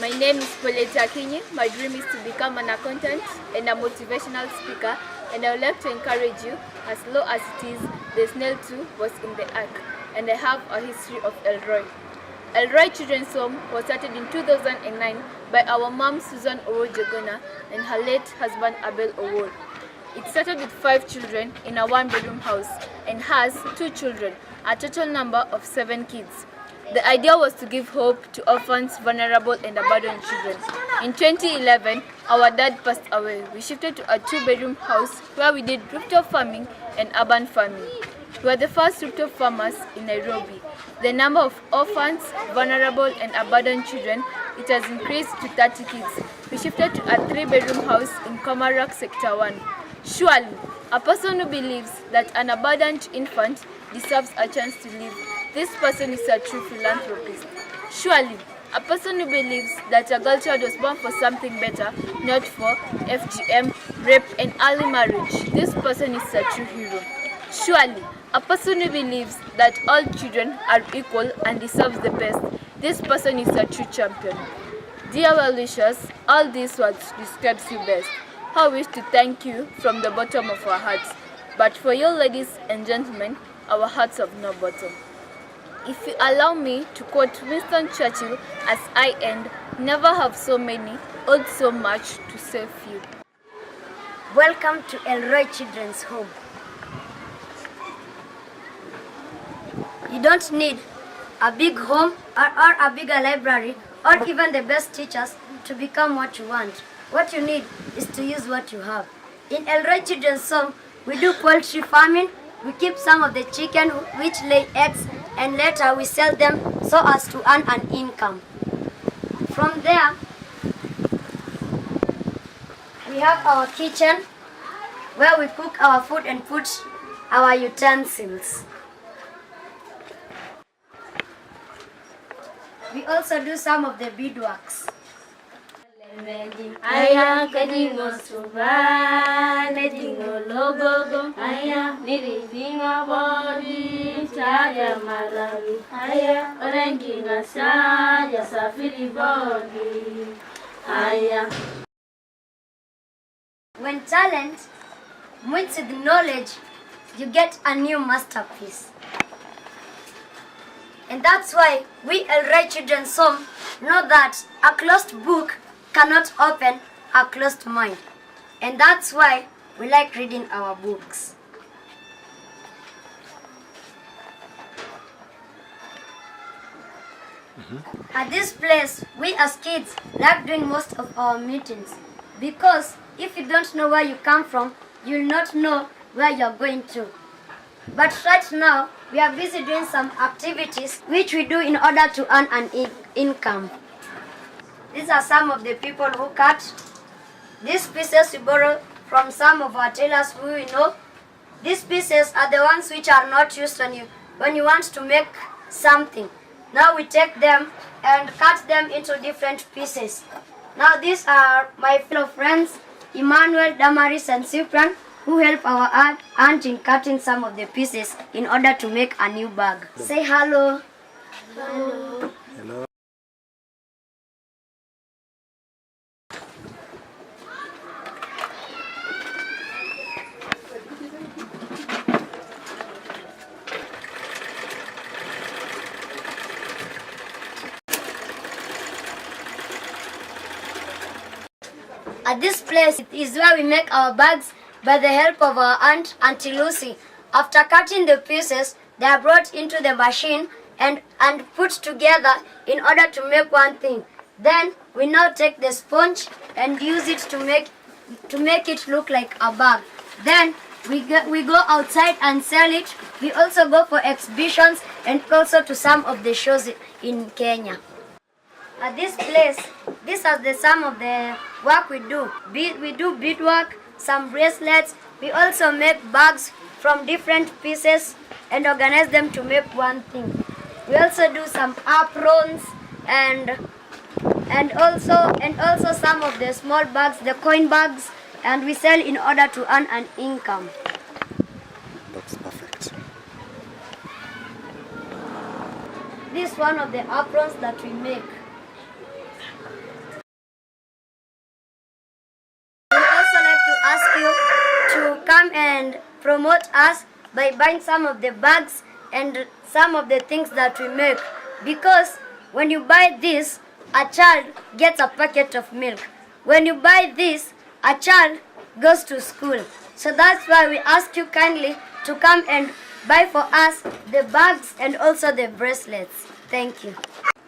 My name is Pauletta Akinyi. My dream is to become an accountant and a motivational speaker, and I would like to encourage you, as low as it is, the snail too was in the ark, and I have a history of Elroi. Elroi Children's Home was started in 2009 by our mom Susan Owojegona and her late husband Abel Owol. It started with 5 children in a 1-bedroom house and has 2 children, a total number of 7 kids. The idea was to give hope to orphans, vulnerable and abandoned children. In 2011, our dad passed away. We shifted to a 2-bedroom house where we did rooftop farming and urban farming. We are the first rooftop farmers in Nairobi. The number of orphans, vulnerable and abandoned children, it has increased to 30 kids. We shifted to a 3-bedroom house in Komarak, Sector 1. Surely, a person who believes that an abandoned infant deserves a chance to live, this person is a true philanthropist. Surely, a person who believes that a girl child was born for something better, not for FGM, rape and early marriage, this person is a true hero. Surely, a person who believes that all children are equal and deserves the best, this person is a true champion. Dear well-wishers, all these words describes you best. I wish to thank you from the bottom of our hearts. But for you ladies and gentlemen, our hearts have no bottom. If you allow me to quote Winston Churchill as I end, never have so many owed so much to save few. Welcome to Elroi Children's Home. You don't need a big home or a bigger library or even the best teachers to become what you want. What you need is to use what you have. In Elroi Children's Home, we do poultry farming. We keep some of the chicken which lay eggs and later we sell them so as to earn an income. From there, we have our kitchen where we cook our food and put our utensils. We also do some of the beadworks. Aya kadingo suba nedingo logogo aya nirizinga bodi chaya malawi aya orenginga saya safiri bodi aya. When talent meets with knowledge, you get a new masterpiece. And that's why we Elroi Children's Home know that a closed book cannot open a closed mind. And that's why we like reading our books. At this place, we as kids like doing most of our meetings. Because if you don't know where you come from, you'll not know where you're going to. But right now, we are busy doing some activities which we do in order to earn an income. These are some of the people who cut. These pieces we borrow from some of our tailors who we know. These pieces are the ones which are not used when you want to make something. Now we take them and cut them into different pieces. Now these are my fellow friends, Emmanuel, Damaris and Cyprian, who help our aunt in cutting some of the pieces in order to make a new bag. Say hello. Hello. Hello. At this place is where we make our bags by the help of our aunt, Auntie Lucy. After cutting the pieces, they are brought into the machine and put together in order to make one thing. Then we now take the sponge and use it to make it look like a bag. Then we go outside and sell it. We also go for exhibitions and also to some of the shows in Kenya. At this place, these are some of the work we do. We do beadwork, some bracelets. We also make bags from different pieces and organize them to make one thing. We also do some aprons and also some of the small bags, the coin bags, and we sell in order to earn an income. Looks perfect. This is one of the aprons that we make. come and promote us by buying some of the bags and some of the things that we make. Because when you buy this, a child gets a packet of milk. When you buy this, a child goes to school. So that's why we ask you kindly to come and buy for us the bags and also the bracelets. Thank you.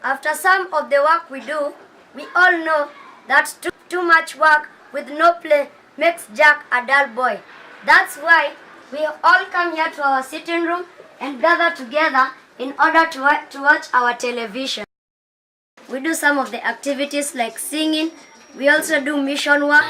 After some of the work we do, we all know that too much work with no play makes Jack a dull boy. That's why we all come here to our sitting room and gather together in order to watch our television. We do some of the activities like singing. We also do mission work.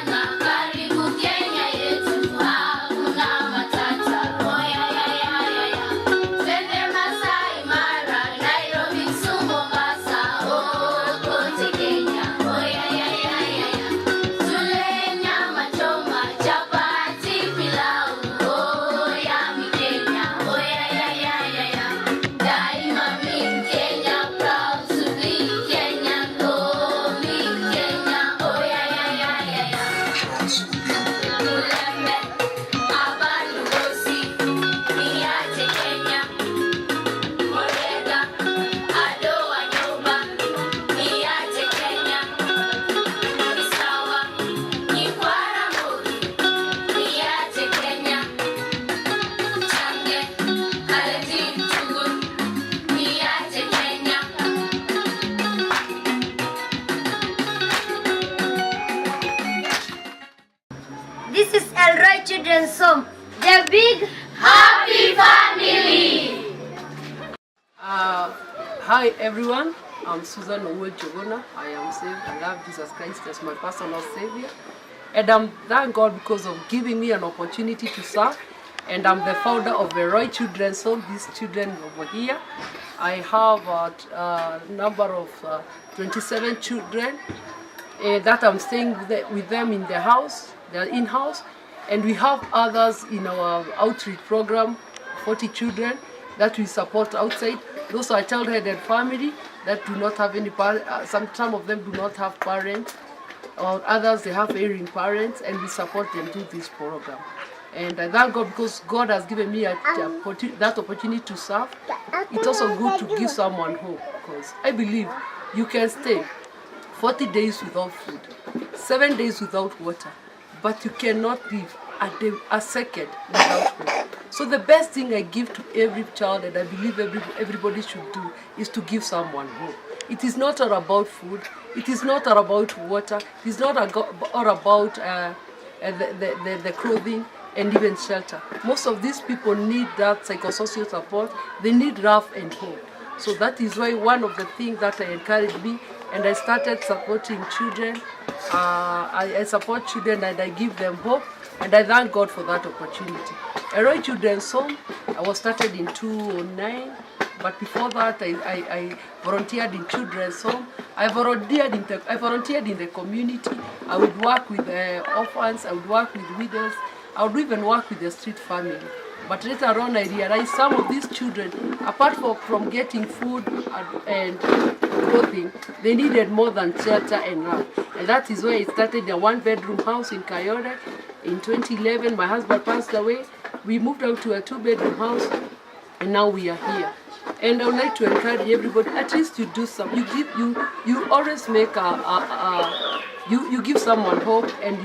This is Elroi Children's home, the big happy family. Hi everyone, I'm Susan Owel-Jogona. I am saved. I love Jesus Christ as my personal savior. And I'm thank God because of giving me an opportunity to serve. And I'm the founder of Elroi Children's home, these children over here. I have a number of 27 children that I'm staying with them in the house. They're in-house, and we have others in our outreach program, 40 children that we support outside. Those are child-headed family that do not have any parents. Some of them do not have parents, or others they have erring parents, and we support them through this program. And I thank God because God has given me that opportunity to serve. It's also good to give someone hope, because I believe you can stay 40 days without food, 7 days without water, but you cannot live a second without hope. So the best thing I give to every child, and I believe everybody should do, is to give someone hope. It is not all about food. It is not all about water. It is not all about the clothing and even shelter. Most of these people need that psychosocial support. They need love and hope. So that is why one of the things that I encouraged me, and I started supporting children. I support children and I give them hope, and I thank God for that opportunity. Elroi Children's home, I was started in 2009, but before that I volunteered in children's home. I volunteered in the community. I would work with orphans, I would work with widows, I would even work with the street family. But later on I realized some of these children, apart from getting food and clothing, they needed more than shelter and love. And that is why I started a one-bedroom house in Kayore. In 2011, my husband passed away. We moved out to a two-bedroom house, and now we are here. And I would like to encourage everybody, at least you do some. You always make you give someone hope, and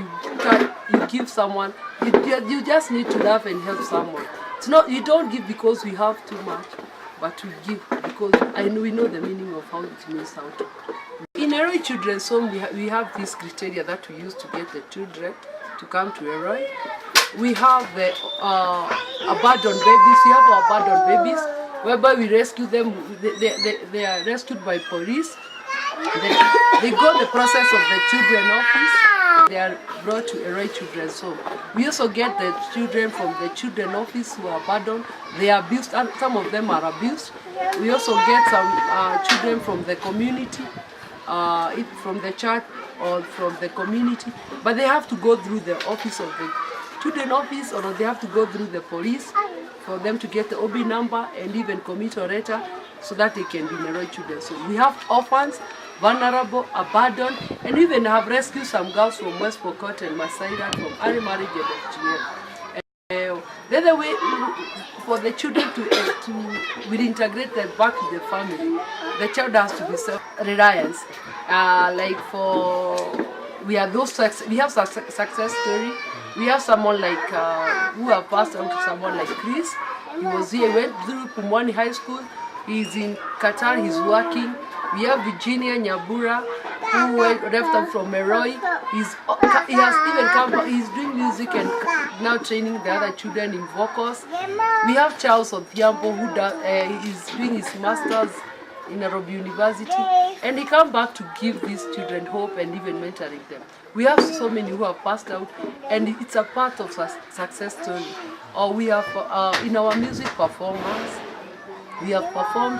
you give someone. You just need to love and help someone. It's not, you don't give because we have too much, but we give because we know the meaning of how it means out. In Elroi Children's home, we have this criteria that we use to get the children to come to Elroi. We have the abandoned babies. We have our abandoned babies, whereby we rescue them. They are rescued by police. They go the process of the children office. They are brought to Elroi Children's home. We also get the children from the children office who are abandoned. They are abused, and some of them are abused. We also get some children from the community, from the church or from the community, but they have to go through the office of the children office, or they have to go through the police for them to get the OB number and even commit a letter so that they can be in Elroi Children's home. We have orphans, vulnerable, abandoned, and even have rescued some girls from West Pokot and Masaira from early marriage and FGM. The other way for the children to reintegrate them back to the family, the child has to be self-reliant. Like we have success story. We have someone like who have passed on to someone like Chris. He was here, he went through Pumwani High School. He's in Qatar, he's working. We have Virginia Nyabura, who left up from Elroi. He has even come, he's doing music and now training the other children in vocals. We have Charles Odhiambo, who is doing his master's in Nairobi University, and he come back to give these children hope and even mentoring them. We have so many who have passed out, and it's a part of success story. Or we have in our music performance, we have performed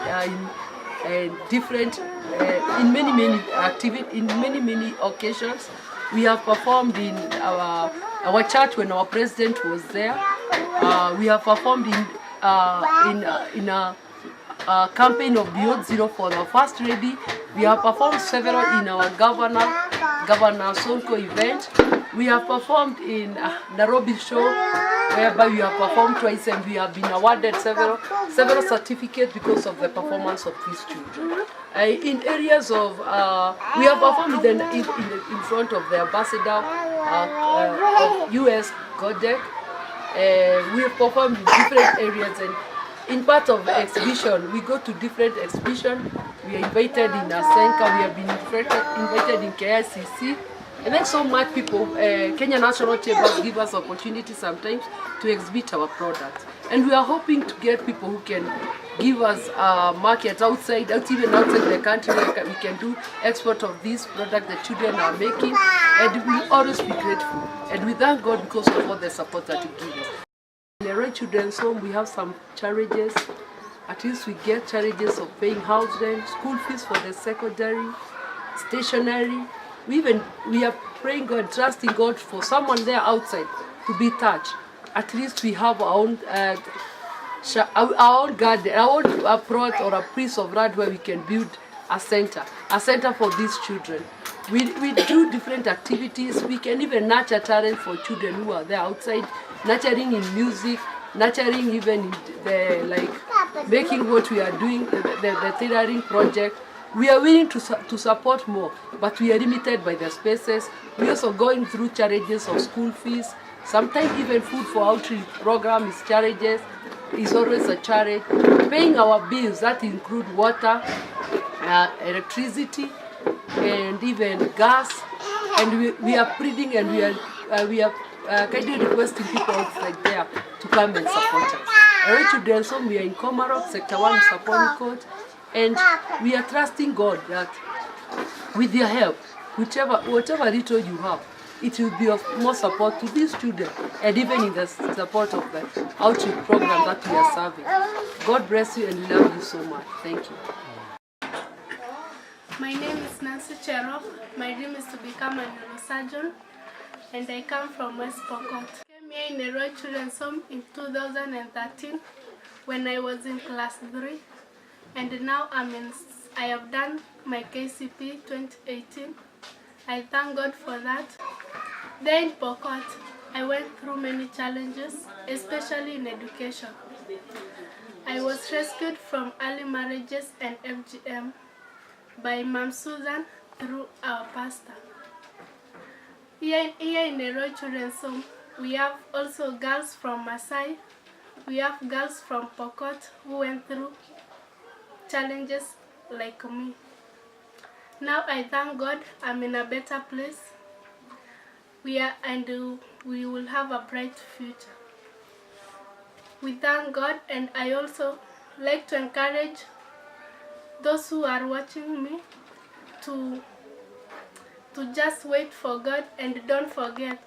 in different, in many occasions. We have performed in our church when our president was there. We have performed in a campaign of Beyond Zero for our first lady. We have performed several in our Governor Sonko event. We have performed in Nairobi show, whereby we have performed twice, and we have been awarded several certificates because of the performance of these children. In areas of, we have performed in front of the ambassador of US Godek. We have performed in different areas, and in part of the exhibition, we go to different exhibitions. We are invited in Asenka, we have been invited in KICC, and then so much people, Kenya National Chambers give us opportunity sometimes to exhibit our products. And we are hoping to get people who can give us markets outside, even outside the country. We can do export of these products the children are making, and we will always be grateful. And we thank God because of all the support that He gives us. In the Elroi Children's Home, we have some charges. At least we get charges of paying house rent, school fees for the secondary, stationery. We are praying God, trusting God for someone there outside to be touched. At least we have our own garden, our own plot or a piece of land where we can build a center for these children. We do different activities. We can even nurture talent for children who are there outside, nurturing in music, nurturing even in the making what we are doing, the tailoring project. We are willing to support more, but we are limited by the spaces. We also going through challenges of school fees. Sometimes even food for outreach program is challenges. Is always a challenge. Paying our bills, that include water, electricity, and even gas. And we are pleading, and we are kindly requesting people outside there to come and support us. Elroi Children's Home, we are in Komarok, Sector 1, Saponi Court, and we are trusting God that with your help, whatever little you have, it will be of more support to these children, and even in the support of the outreach program that we are serving. God bless you, and we love you so much. Thank you. My name is Nancy Cherop. My dream is to become a neurosurgeon, and I come from West Pokot. I came here in Elroi Children's Home in 2013 when I was in class 3, and now I have done my KCP 2018. I thank God for that. There in Pokot, I went through many challenges, especially in education. I was rescued from early marriages and FGM by Mom Susan through our pastor. Here in Elroi Children's Home, we have also girls from Masai. We have girls from Pokot who went through challenges like me. Now I thank God I'm in a better place. We will have a bright future. We thank God, and I also like to encourage those who are watching me to just wait for God, and don't forget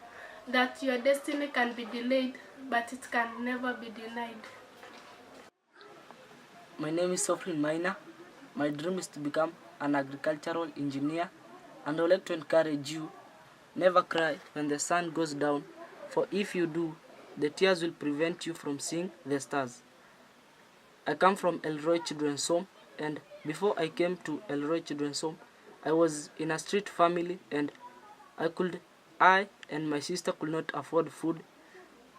that your destiny can be delayed, but it can never be denied. My name is Sofrin Maina. My dream is to become an agricultural engineer, and I would like to encourage you, never cry when the sun goes down, for if you do, the tears will prevent you from seeing the stars. I come from Elroi Children's Home, and before I came to Elroi Children's Home, I was in a street family, and I and my sister could not afford food.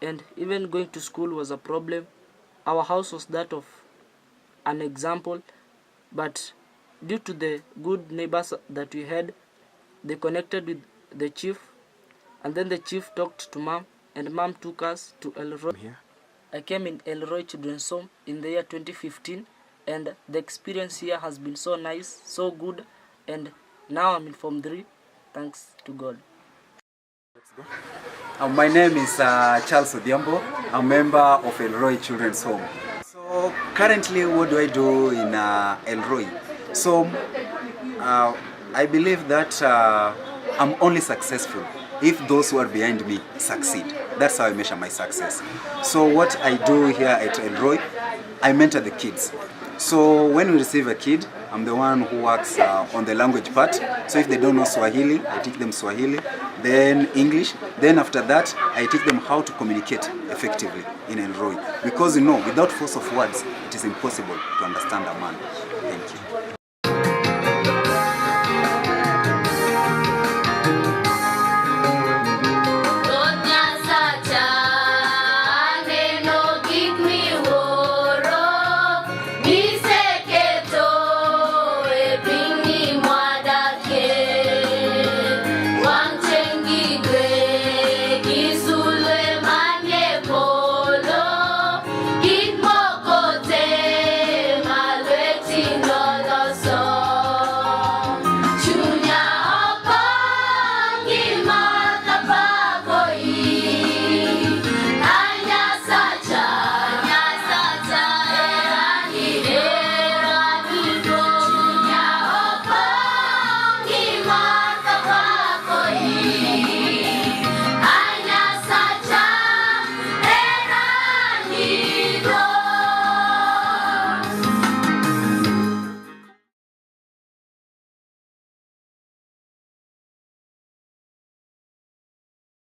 and even going to school was a problem. Our house was that of an example, but due to the good neighbors that we had, they connected with the chief, and then the chief talked to mom, and mom took us to Elroi. I came in Elroi Children's Home in the year 2015, and the experience here has been so nice, so good, and now I'm in Form 3, thanks to God. My name is Charles Odhiambo, a member of Elroi Children's Home. So currently what do I do in Elroi? So I believe that I'm only successful if those who are behind me succeed. That's how I measure my success. So what I do here at Elroi, I mentor the kids. So when we receive a kid, I'm the one who works on the language part. So if they don't know Swahili, I teach them Swahili, then English. Then after that, I teach them how to communicate effectively in Elroi. Because you know, without force of words, it is impossible to understand a man. Thank you.